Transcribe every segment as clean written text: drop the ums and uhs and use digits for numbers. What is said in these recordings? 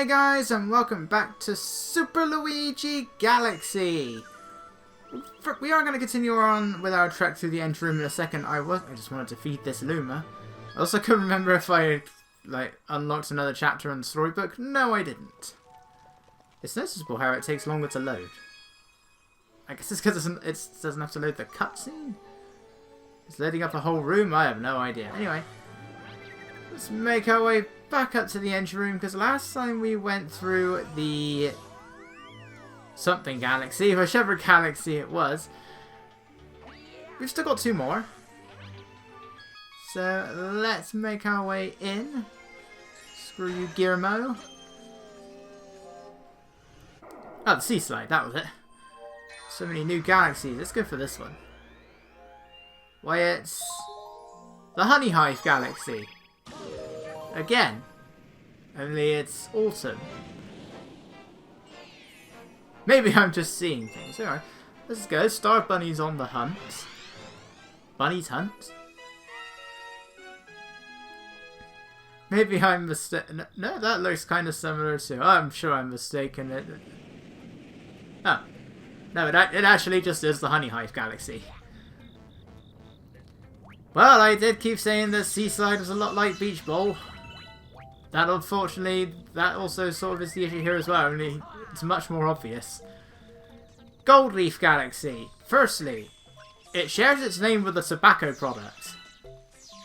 Hey guys, and welcome back to Super Luigi Galaxy! We are going to continue on with our trek through the entry room in a second. I just wanted to feed this Luma. I also couldn't remember if I unlocked another chapter in the storybook. No, I didn't. It's noticeable how it takes longer to load. I guess it's because it doesn't have to load the cutscene? It's loading up a whole room? I have no idea. Anyway, let's make our way back up to the entry room, because last time we went through the something galaxy, whichever galaxy it was. We've still got two more. So let's make our way in. Screw you, Guillermo. Oh, the sea slide, that was it. So many new galaxies. Let's go for this one. Why, it's the Honey Hive Galaxy. Again. Only it's autumn. Maybe I'm just seeing things. Alright, let's go. Star Bunny's on the hunt. Bunny's hunt? Maybe I'm mistaken. No, that looks kind of similar to... I'm sure I'm mistaken. Oh. No, it actually just is the Honey Hive Galaxy. Well, I did keep saying that Seaside was a lot like Beach Bowl. That, unfortunately, that also sort of is the issue here as well, only it's much more obvious. Gold Leaf Galaxy. Firstly, it shares its name with a tobacco product.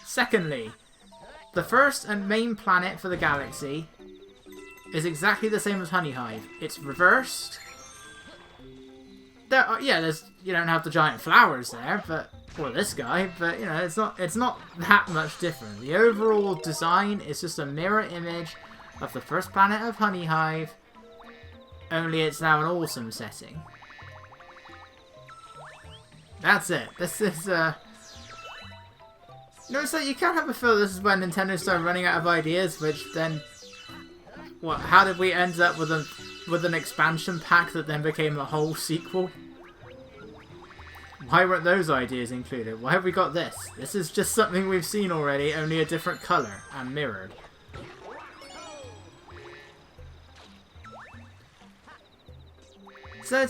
Secondly, the first and main planet for the galaxy is exactly the same as Honey Hive. It's reversed. There's you don't have the giant flowers there, but or this guy, but you know, it's not that much different. The overall design is just a mirror image of the first planet of Honey Hive, only it's now an awesome setting. That's it. This is no, it's like you can't have a feel this is when Nintendo started running out of ideas, which then what? How did we end up with an expansion pack that then became a whole sequel? Why weren't those ideas included? Why have we got this? This is just something we've seen already, only a different colour and mirrored. So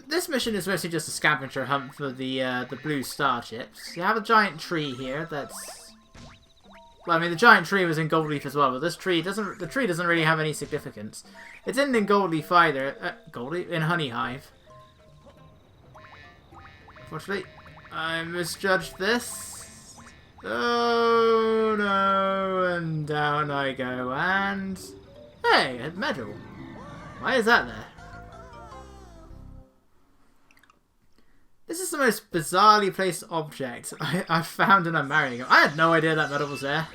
this mission is mostly just a scavenger hunt for the blue starships. You have a giant tree here that's... Well, I mean, the giant tree was in Gold Leaf as well, but this tree doesn't... The tree doesn't really have any significance. It didn't in Gold Leaf either. Gold Leaf? In Honey Hive. Unfortunately, I misjudged this. Oh no, and down I go, and... Hey, a medal. Why is that there? This is the most bizarrely placed object I've found in a Mario game. I had no idea that medal was there.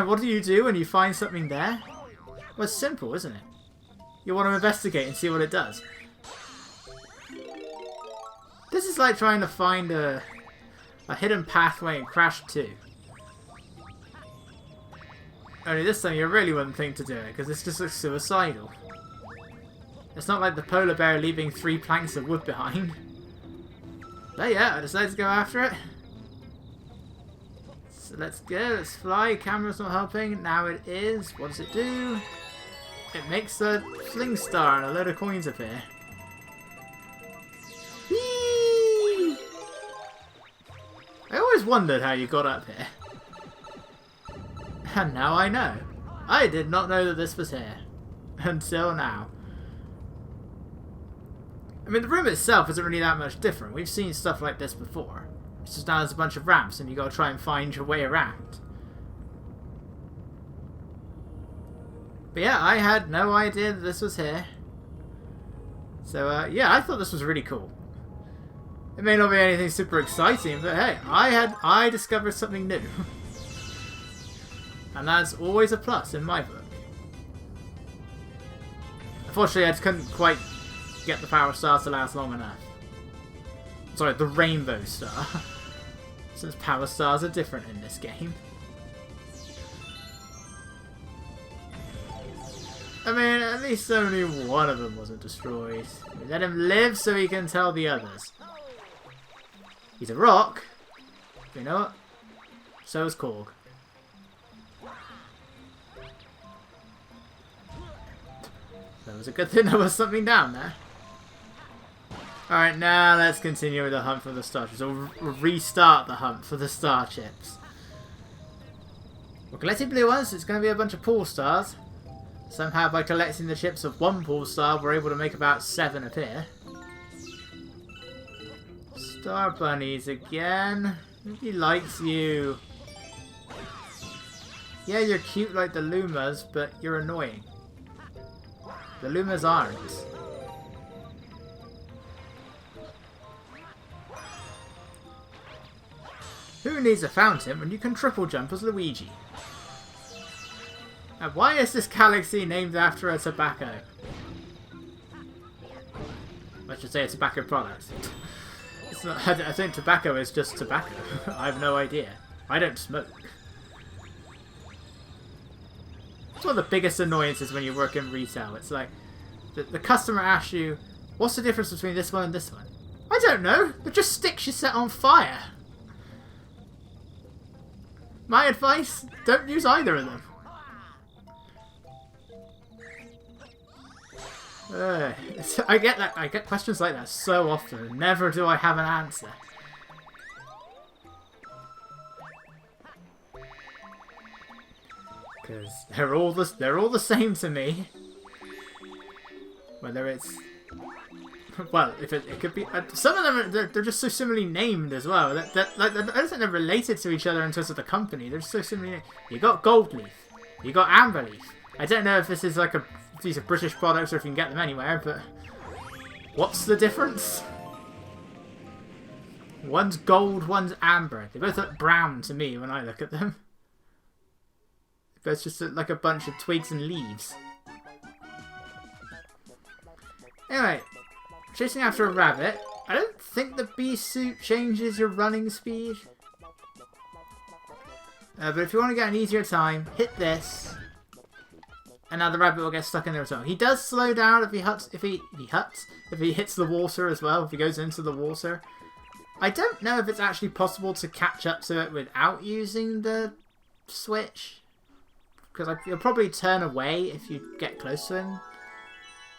What do you do when you find something there? Well, it's simple, isn't it? You want to investigate and see what it does. This is like trying to find a hidden pathway in Crash 2. Only this time you really wouldn't think to do it, because this just looks suicidal. It's not like the polar bear leaving 3 planks of wood behind. But yeah, I decided to go after it. So let's go, let's fly. Camera's not helping. Now it is. What does it do? It makes a fling star and a load of coins appear. Whee! I always wondered how you got up here. And now I know. I did not know that this was here. Until now. I mean, the room itself isn't really that much different. We've seen stuff like this before. It's just now there's a bunch of ramps and you gotta try and find your way around. But yeah, I had no idea that this was here. So yeah, I thought this was really cool. It may not be anything super exciting, but hey, I discovered something new. And that's always a plus in my book. Unfortunately, I just couldn't quite get the power star to last long enough. Sorry, the rainbow star. Since power stars are different in this game. I mean, at least only one of them wasn't destroyed. We let him live so he can tell the others. He's a rock. But you know what? So is Korg. That was a good thing there was something down there. Alright, now let's continue with the hunt for the star chips. Or restart the hunt for the star chips. We're collecting blue ones, it's going to be a bunch of pool stars. Somehow by collecting the chips of one pool star, we're able to make about 7 appear. Star bunnies again. Nobody likes you. Yeah, you're cute like the Lumas, but you're annoying. The Lumas aren't. Who needs a fountain when you can triple jump as Luigi? And why is this galaxy named after a tobacco? I should say a tobacco product. It's not, I think tobacco is just tobacco. I have no idea. I don't smoke. It's one of the biggest annoyances when you work in retail. It's like, the customer asks you, what's the difference between this one and this one? I don't know. They're just sticks you set on fire. My advice, don't use either of them. I get that. I get questions like that so often. Never do I have an answer. Because they're all the same to me. Whether it's, well, if it could be, some of them they're just so similarly named as well. Like, I don't think they're related to each other in terms of the company. They're so similarly named. You got Gold Leaf, you got Amber Leaf. I don't know if this is like if these are British products or if you can get them anywhere, but what's the difference? One's gold, one's amber. They both look brown to me when I look at them. But it's just like a bunch of twigs and leaves. Anyway, chasing after a rabbit. I don't think the bee suit changes your running speed. But if you want to get an easier time, hit this. And now the rabbit will get stuck in there as well. He does slow down if he hits the water as well, if he goes into the water. I don't know if it's actually possible to catch up to it without using the switch. Because you'll probably turn away if you get close to him.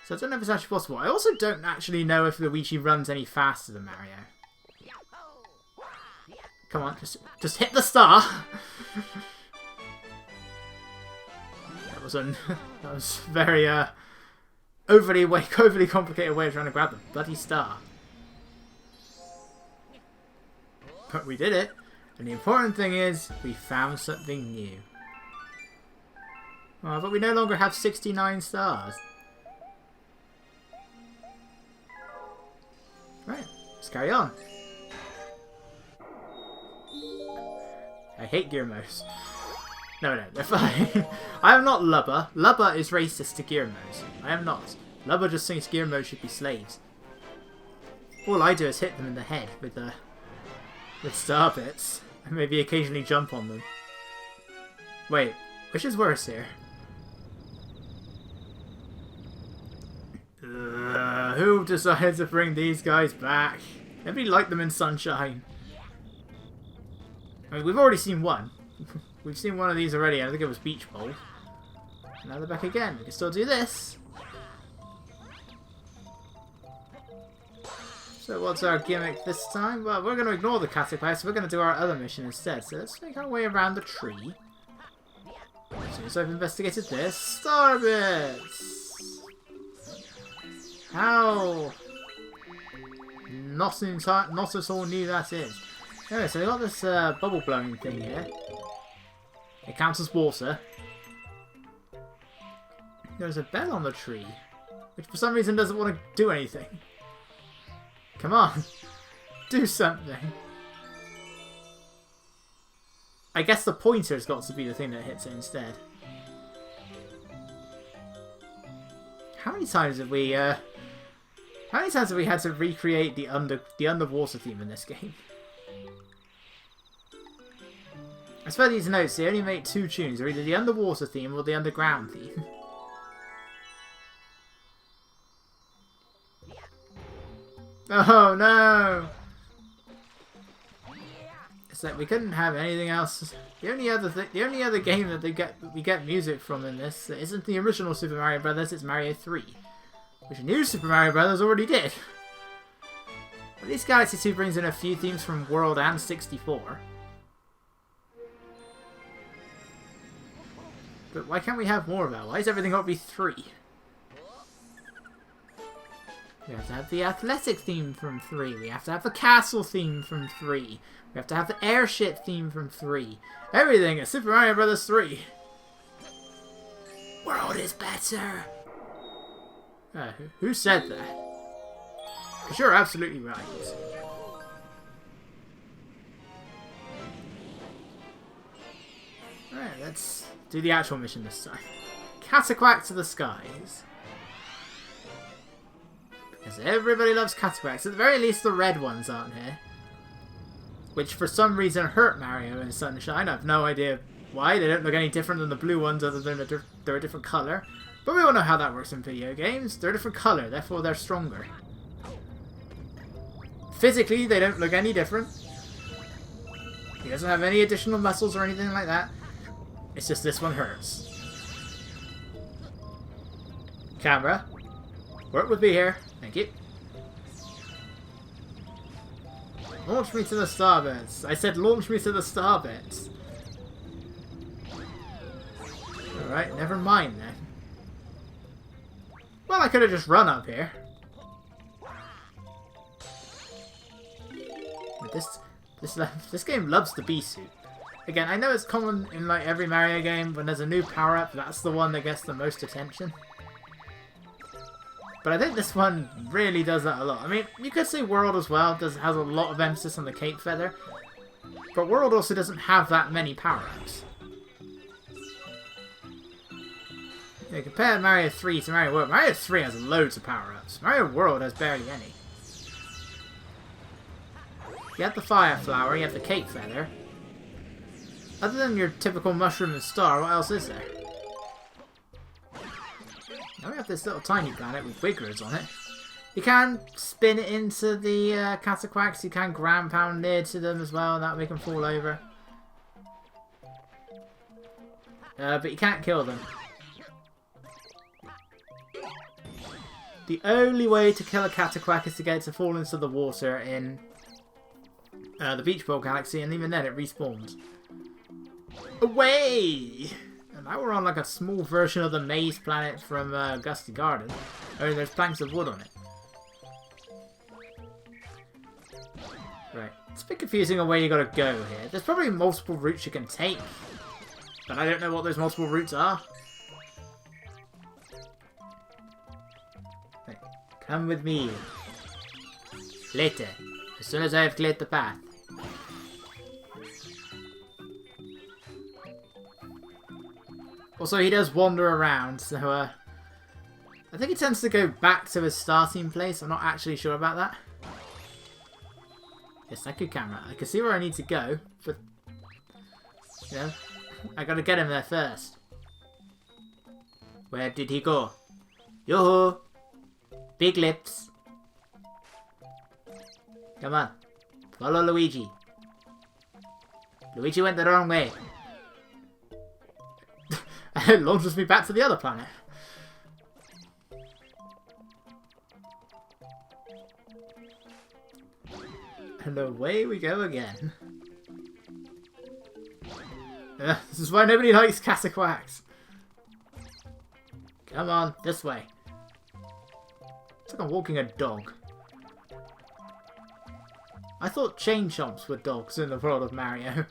So I don't know if it's actually possible. I also don't actually know if Luigi runs any faster than Mario. Come on, just hit the star! That was very overly complicated way of trying to grab the bloody star. But we did it, and the important thing is we found something new. Oh, but we no longer have 69 stars. Right, let's carry on. I hate gear modes. No, they're fine. I am not Lubba. Lubba is racist to gear modes. I am not. Lubba just thinks gear modes should be slaves. All I do is hit them in the head with star bits, and maybe occasionally jump on them. Wait, which is worse here? Who decided to bring these guys back? Nobody liked them in Sunshine. I mean, we've already seen one. We've seen one of these already. I think it was Beach Bowl. Now they're back again. We can still do this. So what's our gimmick this time? Well, we're going to ignore the caterpillar, so we're going to do our other mission instead. So let's make our way around the tree. As soon as I've investigated this, star bits! How not at all new that is. Anyway, so we got this bubble blowing thing here. It counts as water. There's a bell on the tree, which for some reason doesn't want to do anything. Come on, do something. I guess the pointer's got to be the thing that hits it instead. How many times have we had to recreate the underwater theme in this game? As per these notes, they only make 2 tunes. They're either the underwater theme or the underground theme. Oh no! It's like we couldn't have anything else. The only other game that we get music from in this that isn't the original Super Mario Brothers. It's Mario 3, which New Super Mario Brothers already did. At least Galaxy 2 brings in a few themes from World and 64. But why can't we have more of that? Why is everything got to be 3? We have to have the athletic theme from 3. We have to have the castle theme from 3. We have to have the airship theme from 3. Everything is Super Mario Bros. 3. World is better. Who said that? Because you're absolutely right. Alright, let's do the actual mission this time. Cataquack to the skies. Because everybody loves Cataquacks. At the very least, the red ones aren't here. Which for some reason hurt Mario in Sunshine. I have no idea why. They don't look any different than the blue ones other than they're a different colour. But we all know how that works in video games. They're a different colour, therefore they're stronger. Physically, they don't look any different. He doesn't have any additional muscles or anything like that. It's just this one hurts. Camera. Work with me here. Thank you. Launch me to the starbits. I said launch me to the starbits. Alright, never mind then. Well, I could have just run up here. This game loves the bee suit. Again, I know it's common in like every Mario game when there's a new power-up, that's the one that gets the most attention. But I think this one really does that a lot. I mean, you could say World as well has a lot of emphasis on the cape feather. But World also doesn't have that many power-ups. You compare Mario 3 to Mario World. Mario 3 has loads of power-ups. Mario World has barely any. You have the Fire Flower, you have the Cape Feather. Other than your typical Mushroom and Star, what else is there? Now we have this little tiny planet with Wigglers on it. You can spin it into the Cataquacks, you can ground pound near to them as well, and that'll make them fall over. But you can't kill them. The only way to kill a Cataquack is to get it to fall into the water in the Beach Ball Galaxy, and even then it respawns. Away! And now we're on like a small version of the maze planet from Gusty Garden. Only there's planks of wood on it. Right. It's a bit confusing on where you gotta go here. There's probably multiple routes you can take. But I don't know what those multiple routes are. Right. Come with me. Later. As soon as I have cleared the path. Also, he does wander around, so I think he tends to go back to his starting place. I'm not actually sure about that. Yes, thank you, camera. I can see where I need to go, but you know, I gotta get him there first. Where did he go? Yoo-hoo! Big lips. Come on. Follow Luigi. Luigi went the wrong way. It launches me back to the other planet. And away we go again. This is why nobody likes Cataquacks. Come on, this way. It's like I'm walking a dog. I thought chain chomps were dogs in the world of Mario.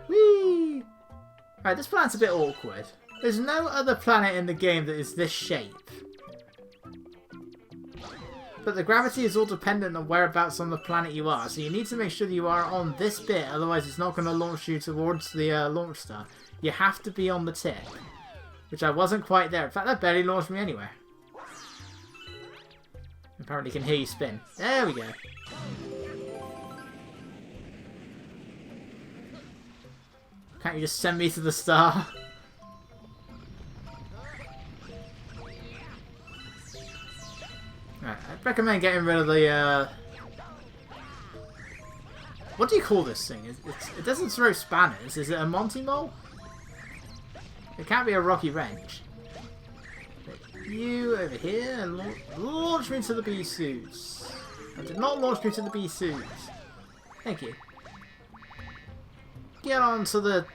Whee! Alright, this planet's a bit awkward. There's no other planet in the game that is this shape. But the gravity is all dependent on whereabouts on the planet you are, so you need to make sure that you are on this bit, otherwise it's not going to launch you towards the launch star. You have to be on the tip. Which I wasn't quite there. In fact, that barely launched me anywhere. Apparently can hear you spin. There we go. Can't you just send me to the star? Right, recommend getting rid of the, what do you call this thing? It doesn't throw spanners. Is it a Monty Mole? It can't be a Rocky Wrench. You over here and launch me to the bee suits. I did not launch me to the bee suits. Thank you. Get onto the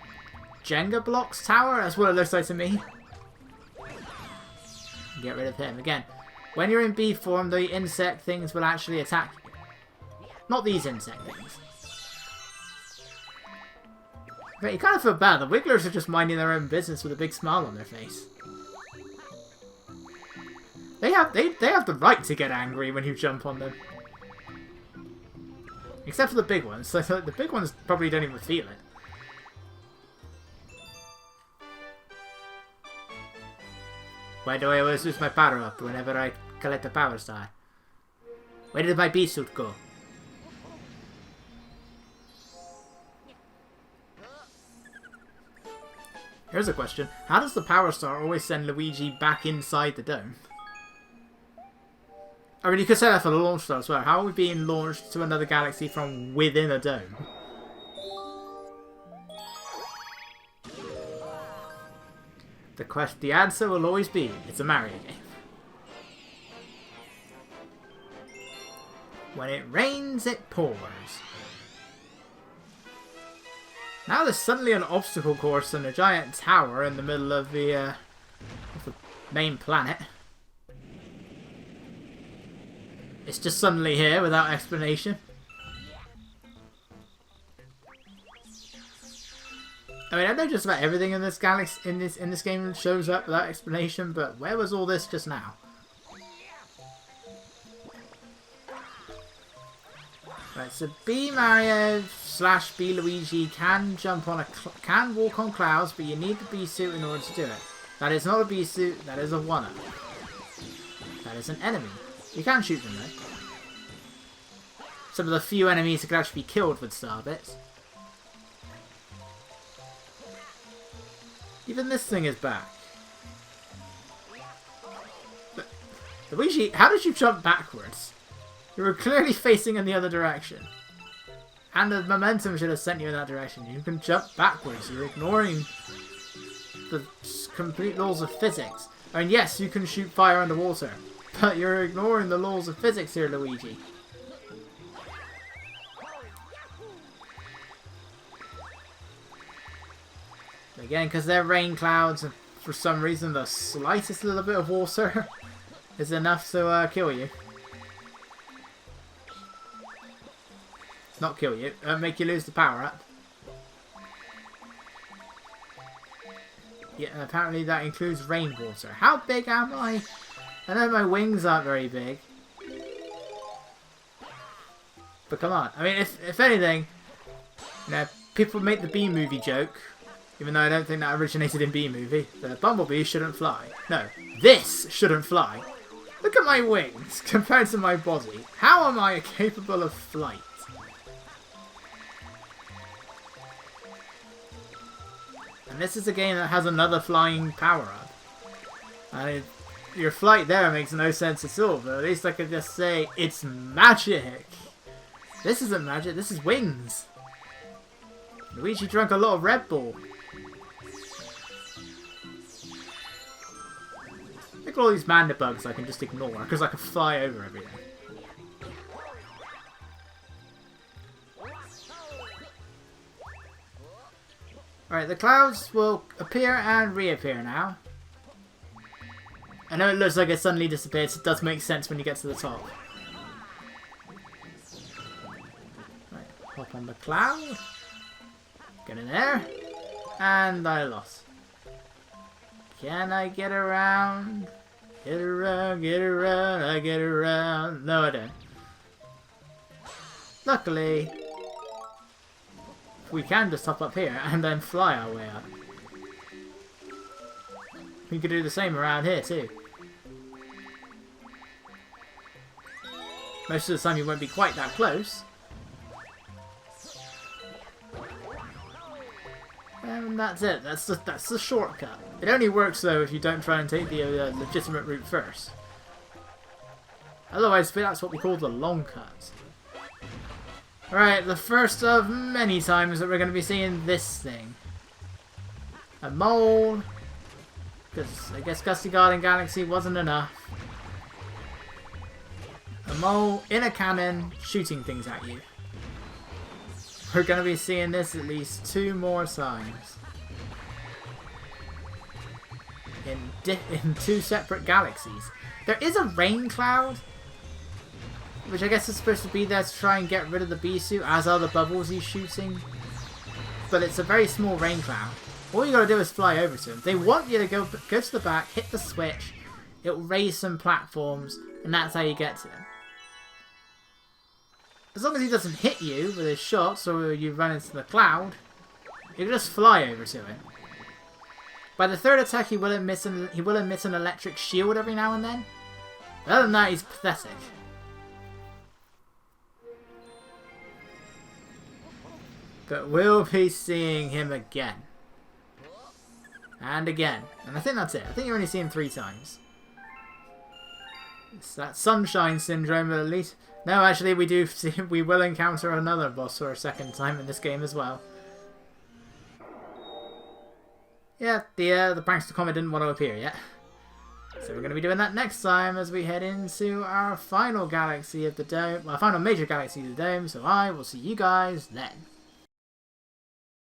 Jenga blocks tower. That's what it looks like to me. Get rid of him. Again, when you're in bee form, the insect things will actually attack you. Not these insect things. But you kind of feel bad. The Wigglers are just minding their own business with a big smile on their face. They have the right to get angry when you jump on them. Except for the big ones. So the big ones probably don't even feel it. Why do I always lose my power up whenever I collect a power star? Where did my bee suit go? Here's a question. How does the power star always send Luigi back inside the dome? I mean, you could say that for the launch star as well. How are we being launched to another galaxy from within a dome? The answer will always be, it's a Mario game. When it rains, it pours. Now there's suddenly an obstacle course and a giant tower in the middle of the main planet. It's just suddenly here without explanation. I mean, I know just about everything in this galaxy in this game shows up without explanation, but where was all this just now? Right, so B Mario / B Luigi can jump on can walk on clouds, but you need the bee suit in order to do it. That is not a bee suit, that is a 1-up. That is an enemy. You can shoot them though. Some of the few enemies that can actually be killed with star bits. Even this thing is back. But, Luigi, how did you jump backwards? You were clearly facing in the other direction. And the momentum should have sent you in that direction. You can jump backwards. You're ignoring the complete laws of physics. I mean, yes, you can shoot fire underwater. But you're ignoring the laws of physics here, Luigi. Again, because they're rain clouds, and for some reason the slightest little bit of water is enough to kill you. Not kill you, make you lose the power up. Yeah, and apparently that includes rainwater. How big am I? I know my wings aren't very big. But come on, I mean, if anything, you know, people make the B-movie joke. Even though I don't think that originated in B-movie. The bumblebee shouldn't fly. No, this shouldn't fly. Look at my wings compared to my body. How am I capable of flight? And this is a game that has another flying power-up. And your flight there makes no sense at all, but at least I could just say, it's magic! This isn't magic, this is wings! Luigi drank a lot of Red Bull. Look at all these mandibugs I can just ignore, because I can fly over everything. Alright, the clouds will appear and reappear now. I know it looks like it suddenly disappears, it does make sense when you get to the top. Right, hop on the cloud. Get in there. And I lost. Can I get around? Get around, I get around. No, I don't. Luckily, we can just hop up here and then fly our way up. We could do the same around here too. Most of the time you won't be quite that close. And that's it. That's the shortcut. It only works though if you don't try and take the legitimate route first. Otherwise, that's what we call the long cut. Alright, the first of many times that we're going to be seeing this thing. A mole. Because I guess Gusty Garden Galaxy wasn't enough. A mole in a cannon shooting things at you. We're going to be seeing this at least 2 more times. In 2 separate galaxies. There is a rain cloud, which I guess is supposed to be there to try and get rid of the bee suit, as are the bubbles he's shooting. But it's a very small rain cloud. All you gotta do is fly over to him. They want you to go to the back, hit the switch, it'll raise some platforms, and that's how you get to him. As long as he doesn't hit you with his shots, or you run into the cloud, you can just fly over to him. By the 3rd attack, he will emit an electric shield every now and then. But other than that, he's pathetic. But we'll be seeing him again. And again. And I think that's it. I think you only see him 3 times. It's that sunshine syndrome, but at least... No, actually, we will encounter another boss for a 2nd time in this game as well. Yeah, the prankster comet didn't want to appear yet. So we're going to be doing that next time as we head into our final galaxy of the dome, our final major galaxy of the dome, so I will see you guys then.